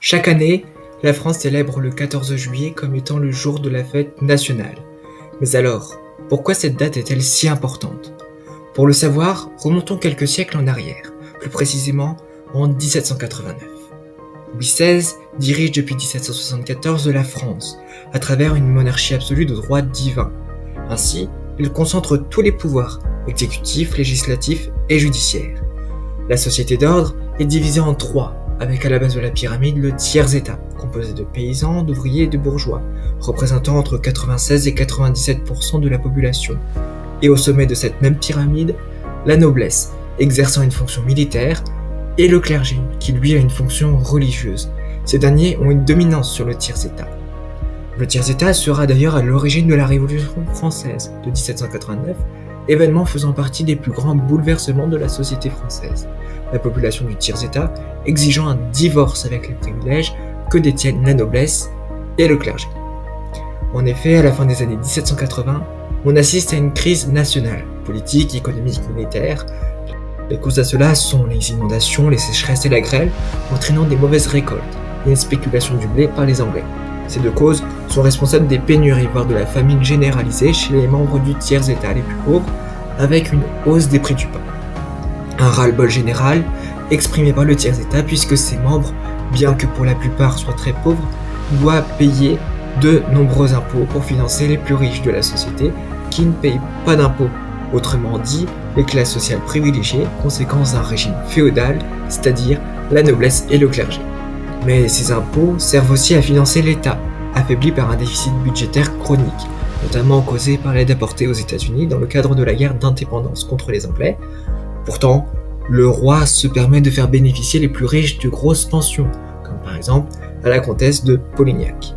Chaque année, la France célèbre le 14 juillet comme étant le jour de la fête nationale. Mais alors, pourquoi cette date est-elle si importante? Pour le savoir, remontons quelques siècles en arrière, plus précisément en 1789. Louis XVI dirige depuis 1774 la France, à travers une monarchie absolue de droit divin. Ainsi, il concentre tous les pouvoirs, exécutifs, législatifs et judiciaires. La société d'ordre est divisée en trois, avec à la base de la pyramide le tiers-état, composé de paysans, d'ouvriers et de bourgeois, représentant entre 96 et 97% de la population. Et au sommet de cette même pyramide, la noblesse, exerçant une fonction militaire, et le clergé, qui lui a une fonction religieuse. Ces derniers ont une dominance sur le tiers-état. Le tiers-état sera d'ailleurs à l'origine de la Révolution française de 1789, événement faisant partie des plus grands bouleversements de la société française. La population du tiers-état exigeant un divorce avec les privilèges que détiennent la noblesse et le clergé. En effet, à la fin des années 1780, on assiste à une crise nationale, politique, économique, militaire. Les causes à cela sont les inondations, les sécheresses et la grêle, entraînant des mauvaises récoltes et une spéculation du blé par les Anglais. Ces deux causes sont responsables des pénuries, voire de la famine généralisée chez les membres du tiers-état les plus pauvres, avec une hausse des prix du pain. Un ras-le-bol général exprimé par le tiers-état puisque ses membres, bien que pour la plupart soient très pauvres, doivent payer de nombreux impôts pour financer les plus riches de la société qui ne payent pas d'impôts. Autrement dit, les classes sociales privilégiées, conséquence d'un régime féodal, c'est-à-dire la noblesse et le clergé. Mais ces impôts servent aussi à financer l'État, affaibli par un déficit budgétaire chronique, notamment causé par l'aide apportée aux États-Unis dans le cadre de la guerre d'indépendance contre les Anglais. Pourtant, le roi se permet de faire bénéficier les plus riches de grosses pensions, comme par exemple à la comtesse de Polignac.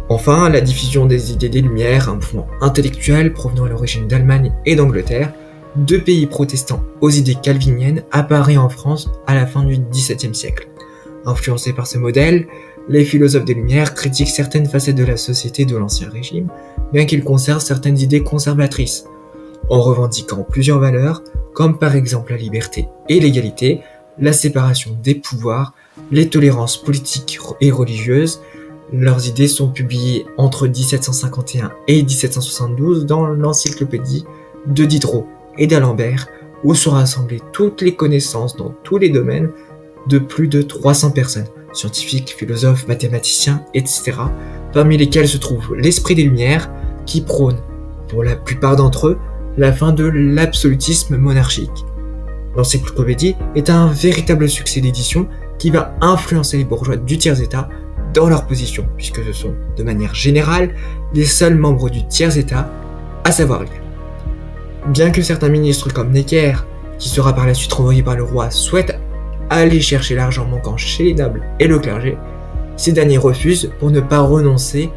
Enfin, la diffusion des idées des Lumières, un mouvement intellectuel provenant à l'origine d'Allemagne et d'Angleterre, deux pays protestants aux idées calviniennes, apparaît en France à la fin du XVIIe siècle. Influencés par ce modèle, les philosophes des Lumières critiquent certaines facettes de la société de l'Ancien Régime, bien qu'ils conservent certaines idées conservatrices, en revendiquant plusieurs valeurs, comme par exemple la liberté et l'égalité, la séparation des pouvoirs, les tolérances politiques et religieuses. Leurs idées sont publiées entre 1751 et 1772 dans l'encyclopédie de Diderot et d'Alembert, où sont rassemblées toutes les connaissances dans tous les domaines de plus de 300 personnes, scientifiques, philosophes, mathématiciens, etc., parmi lesquels se trouve l'esprit des Lumières, qui prône, pour la plupart d'entre eux, la fin de l'absolutisme monarchique. L'encyclopédie est un véritable succès d'édition qui va influencer les bourgeois du tiers-état dans leur position, puisque ce sont, de manière générale, les seuls membres du tiers-état à savoir lire. Bien que certains ministres comme Necker, qui sera par la suite renvoyé par le roi, souhaitent aller chercher l'argent manquant chez les nobles et le clergé, ces derniers refusent pour ne pas renoncer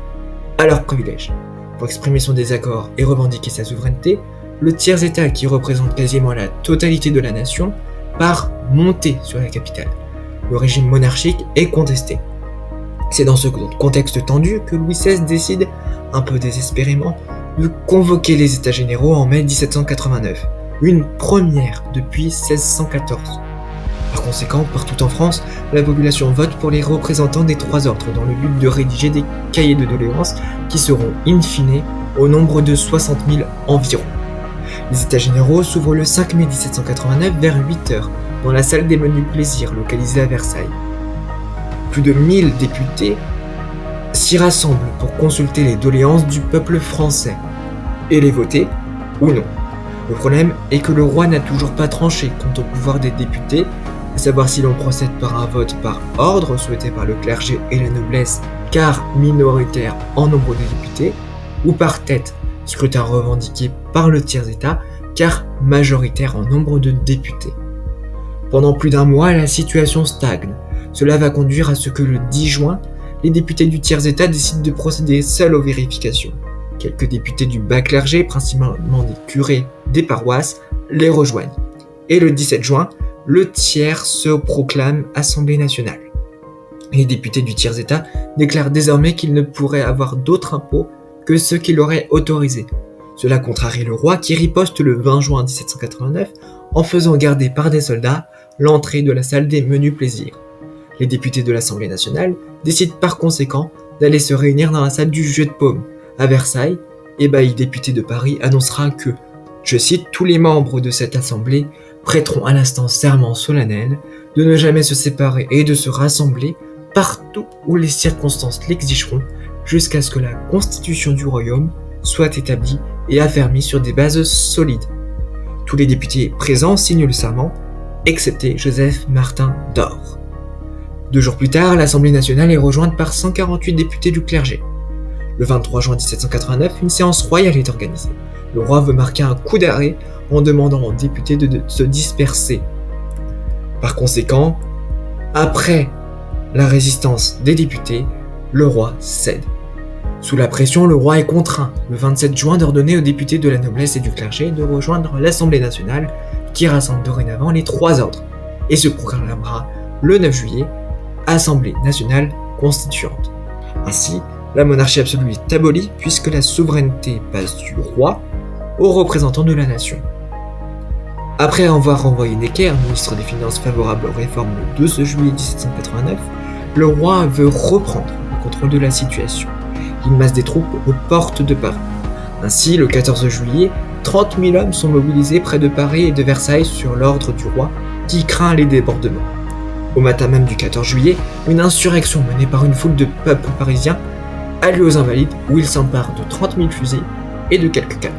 à leurs privilèges. Pour exprimer son désaccord et revendiquer sa souveraineté, le tiers-état, qui représente quasiment la totalité de la nation, part monter sur la capitale. Le régime monarchique est contesté. C'est dans ce contexte tendu que Louis XVI décide, un peu désespérément, de convoquer les États généraux en mai 1789, une première depuis 1614. Par conséquent, partout en France, la population vote pour les représentants des trois ordres dans le but de rédiger des cahiers de doléances qui seront in fine au nombre de 60 000 environ. Les États généraux s'ouvrent le 5 mai 1789 vers 8 h dans la salle des menus plaisirs localisée à Versailles. Plus de 1000 députés s'y rassemblent pour consulter les doléances du peuple français et les voter ou non. Le problème est que le roi n'a toujours pas tranché quant au pouvoir des députés, à savoir si l'on procède par un vote par ordre souhaité par le clergé et la noblesse, car minoritaire en nombre de députés, ou par tête, scrutin revendiqué par le tiers-état, car majoritaire en nombre de députés. Pendant plus d'un mois, la situation stagne. Cela va conduire à ce que le 10 juin, les députés du tiers-état décident de procéder seuls aux vérifications. Quelques députés du bas clergé, principalement des curés des paroisses, les rejoignent. Et le 17 juin, le tiers se proclame Assemblée nationale. Les députés du tiers-état déclarent désormais qu'ils ne pourraient avoir d'autres impôts que ceux qu'il aurait autorisés. Cela contrarie le roi qui riposte le 20 juin 1789 en faisant garder par des soldats l'entrée de la salle des menus plaisirs. Les députés de l'Assemblée nationale décident par conséquent d'aller se réunir dans la salle du Jeu de Paume, à Versailles, et bailli député de Paris annoncera que, je cite, tous les membres de cette assemblée prêteront à l'instant serment solennel de ne jamais se séparer et de se rassembler partout où les circonstances l'exigeront jusqu'à ce que la constitution du royaume soit établie et affermie sur des bases solides. Tous les députés présents signent le serment, excepté Joseph Martin d'Or. 2 jours plus tard, l'Assemblée nationale est rejointe par 148 députés du clergé. Le 23 juin 1789, une séance royale est organisée. Le roi veut marquer un coup d'arrêt en demandant aux députés de se disperser. Par conséquent, après la résistance des députés, le roi cède. Sous la pression, le roi est contraint, le 27 juin, d'ordonner aux députés de la noblesse et du clergé de rejoindre l'Assemblée nationale, qui rassemble dorénavant les 3 ordres, et se proclamera le 9 juillet, Assemblée nationale constituante. Ainsi, la monarchie absolue est abolie puisque la souveraineté passe du roi aux représentants de la nation. Après avoir renvoyé Necker, ministre des Finances favorable aux réformes le 12 juillet 1789, le roi veut reprendre le contrôle de la situation. Il masse des troupes aux portes de Paris. Ainsi, le 14 juillet, 30 000 hommes sont mobilisés près de Paris et de Versailles sur l'ordre du roi, qui craint les débordements. Au matin même du 14 juillet, une insurrection menée par une foule de peuple parisien a lieu aux Invalides, où il s'empare de 30 000 fusils et de quelques canons.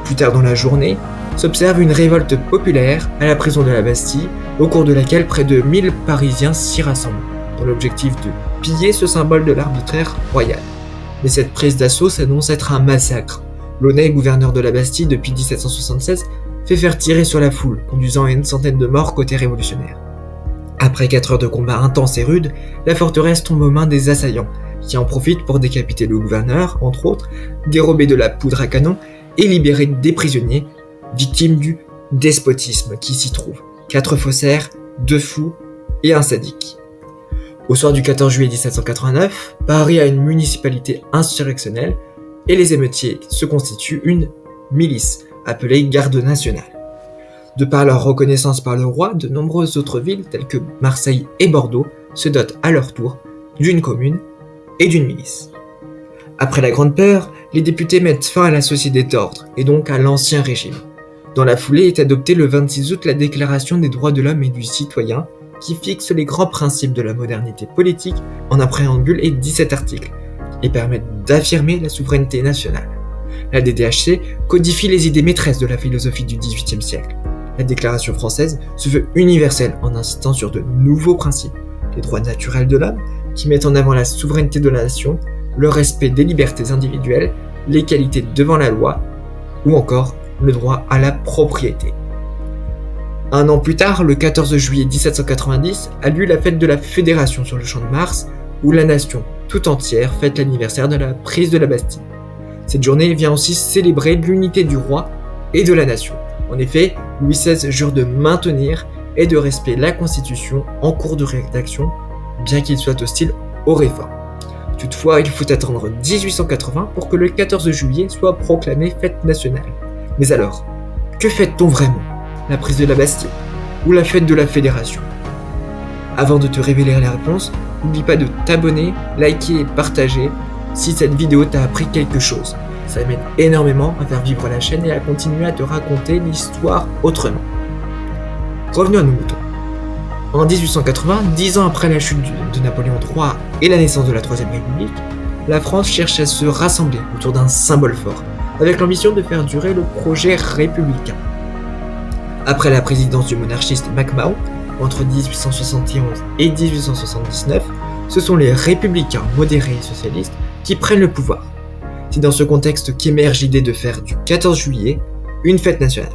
Plus tard dans la journée, s'observe une révolte populaire à la prison de la Bastille, au cours de laquelle près de 1000 Parisiens s'y rassemblent, dans l'objectif de piller ce symbole de l'arbitraire royal. Mais cette prise d'assaut s'annonce être un massacre. Launay, gouverneur de la Bastille depuis 1776, fait faire tirer sur la foule, conduisant à une centaine de morts côté révolutionnaire. Après 4 heures de combat intense et rude, la forteresse tombe aux mains des assaillants, qui en profitent pour décapiter le gouverneur, entre autres, dérober de la poudre à canon et libérer des prisonniers, victimes du despotisme qui s'y trouve. 4 faussaires, 2 fous et un sadique. Au soir du 14 juillet 1789, Paris a une municipalité insurrectionnelle et les émeutiers se constituent une milice, appelée Garde nationale. De par leur reconnaissance par le roi, de nombreuses autres villes, telles que Marseille et Bordeaux, se dotent à leur tour d'une commune et d'une milice. Après la Grande Peur, les députés mettent fin à la société d'ordre, et donc à l'Ancien Régime. Dans la foulée est adoptée le 26 août la Déclaration des droits de l'homme et du citoyen, qui fixe les grands principes de la modernité politique en un préambule et 17 articles, et permettent d'affirmer la souveraineté nationale. La DDHC codifie les idées maîtresses de la philosophie du XVIIIe siècle. La Déclaration française se veut universelle en insistant sur de nouveaux principes, les droits naturels de l'homme, qui mettent en avant la souveraineté de la nation, le respect des libertés individuelles, l'égalité devant la loi, ou encore le droit à la propriété. Un an plus tard, le 14 juillet 1790, a lieu la fête de la Fédération sur le Champ de Mars, où la nation tout entière fête l'anniversaire de la prise de la Bastille. Cette journée vient aussi célébrer l'unité du roi et de la nation. En effet, Louis XVI jure de maintenir et de respecter la Constitution en cours de rédaction, bien qu'il soit hostile aux réformes. Toutefois, il faut attendre 1880 pour que le 14 juillet soit proclamé fête nationale. Mais alors, que fête-t-on vraiment? La prise de la Bastille ou la fête de la Fédération? Avant de te révéler la réponse, n'oublie pas de t'abonner, liker et partager si cette vidéo t'a appris quelque chose. Ça m'aide énormément à faire vivre la chaîne et à continuer à te raconter l'histoire autrement. Revenons à nos moutons. En 1880, 10 ans après la chute de Napoléon III et la naissance de la Troisième République, la France cherche à se rassembler autour d'un symbole fort, avec l'ambition de faire durer le projet républicain. Après la présidence du monarchiste MacMahon, entre 1871 et 1879, ce sont les républicains modérés et socialistes qui prennent le pouvoir. C'est dans ce contexte qu'émerge l'idée de faire du 14 juillet une fête nationale.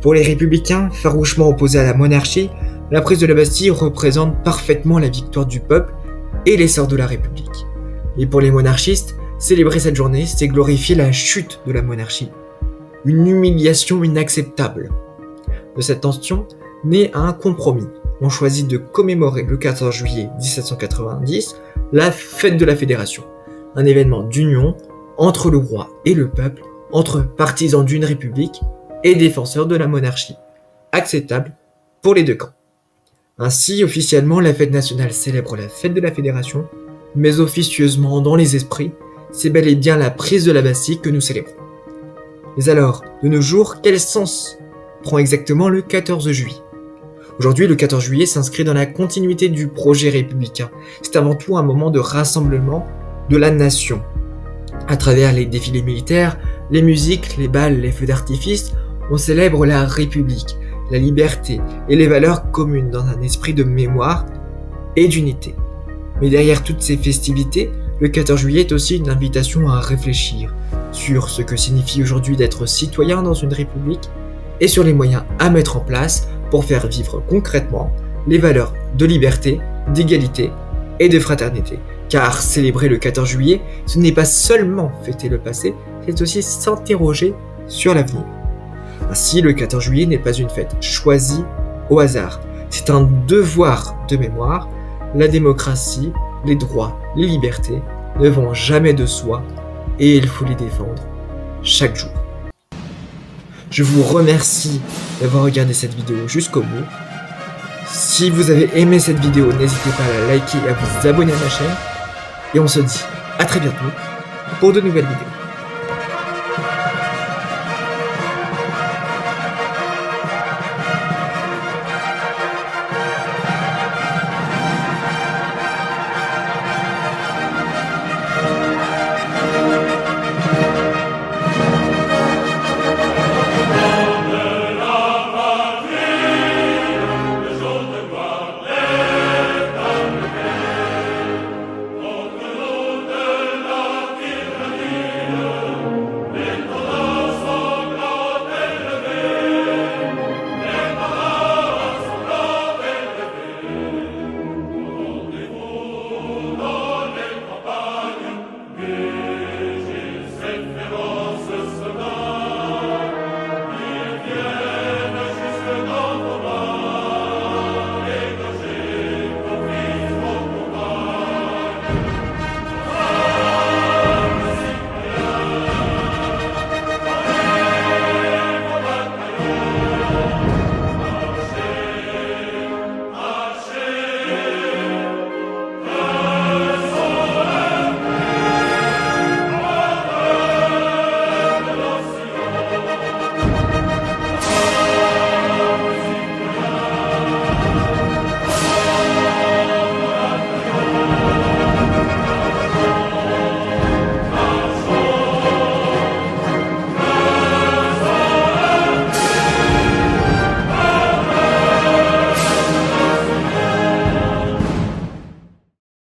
Pour les républicains, farouchement opposés à la monarchie, la prise de la Bastille représente parfaitement la victoire du peuple et l'essor de la République. Mais pour les monarchistes, célébrer cette journée, c'est glorifier la chute de la monarchie. Une humiliation inacceptable. De cette tension naît un compromis. On choisit de commémorer le 14 juillet 1790 la fête de la Fédération, un événement d'union entre le roi et le peuple, entre partisans d'une république et défenseurs de la monarchie, acceptable pour les deux camps. Ainsi, officiellement, la fête nationale célèbre la fête de la Fédération, mais officieusement, dans les esprits, c'est bel et bien la prise de la Bastille que nous célébrons. Mais alors, de nos jours, quel sens prend exactement le 14 juillet? Aujourd'hui, le 14 juillet s'inscrit dans la continuité du projet républicain. C'est avant tout un moment de rassemblement de la nation. À travers les défilés militaires, les musiques, les bals, les feux d'artifice, on célèbre la République, la liberté et les valeurs communes dans un esprit de mémoire et d'unité. Mais derrière toutes ces festivités, le 14 juillet est aussi une invitation à réfléchir sur ce que signifie aujourd'hui d'être citoyen dans une république et sur les moyens à mettre en place pour faire vivre concrètement les valeurs de liberté, d'égalité et de fraternité. Car célébrer le 14 juillet, ce n'est pas seulement fêter le passé, c'est aussi s'interroger sur l'avenir. Ainsi, le 14 juillet n'est pas une fête choisie au hasard, c'est un devoir de mémoire. La démocratie, les droits, les libertés ne vont jamais de soi et il faut les défendre chaque jour. Je vous remercie d'avoir regardé cette vidéo jusqu'au bout. Si vous avez aimé cette vidéo, n'hésitez pas à la liker et à vous abonner à ma chaîne. Et on se dit à très bientôt pour de nouvelles vidéos.